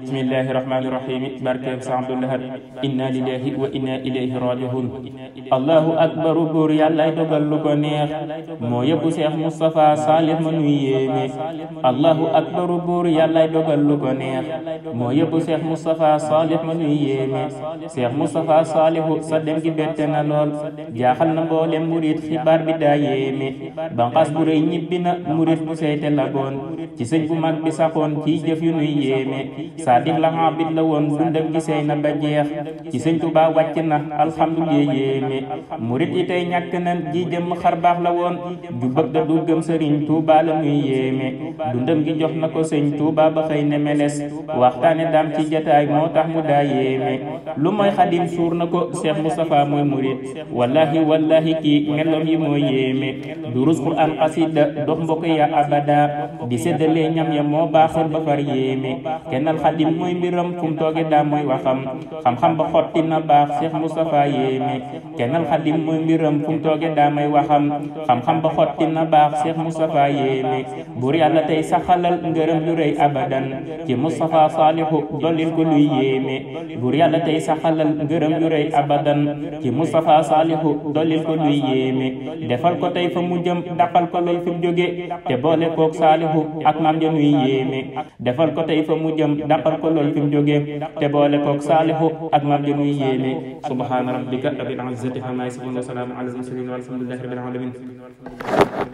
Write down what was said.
bismillahi rahmaani rahim barkeeb sa Abdullah inna lillahi wa inna ilayhi raji'un allahu akbaru buur yàllay dogal lu ko neex moo yóbbu Cheikh Moustapha Salih ma nuy yéeme allahu akbaru buur yàllay dogal lu ko neex moo yóbbu Cheikh Moustapha Salih ma nuy yéeme Cheikh Moustapha Salihu sa dem gi bette na lool jaaxal na mboolem murit xibaar bi daa yéeme banqaas bu rëy ñibbi na murit bu seyte la boon ci sëñ bu mag bi saxoon ciy jëf yu nuy yéeme Sadik la xaabit la woon dundam gi sey na ba jeex ci sëñ Tuubaa wàcc na alhamdulilah yéeme murit yi tey ñàkk nan ji jëm xar baax la woon ju bëgg da du gëm sëriñ Tuubaa la nuy yéeme dundam gi jox na ko sëñ Tuubaa ba xëy ne meles waxtaane daam ci jataay moo tax mu daa yéeme lu mooy xadim suur na ko Cheikh Moustapha mooy murit wallahi kii meloom yi mooy yéeme durus Qur'an xasida dox mbokk ya abada di séddale ñam ya moo baaxoon ba far yéeme kennal xadim mooy mbiram fu mu tooge daa mooy waxam xam-xam ba xotti na baax Cheikh Moustapha yéeme kennal xadim mooy mbiram fu mu tooge daa mooy waxam xam-xam ba xotti na baax Cheikh Moustapha yéeme buur yàlla tey saxalal ngërëm lu rëy abadan ci Moustapha Salihu dollil ko luy yéeme buur yàlla tey saxalal ngërëm lu rëy abadan ci Moustapha Salihu dollil ko luy yéeme defal ko tey fa mu jëm daqal ko lool fi mu jóge te boole koog Salihu ak maam ja nuy yéeme defal ko tey fa mu jëm daqal ko lool fi mu jóge te boole koog Salihu ak maam ja nuy yéeme subhaana rabbika rabbil izzati ammaa yasifuun wa salaamun alal mursaliin walhamdulillahi rabbil aalamiin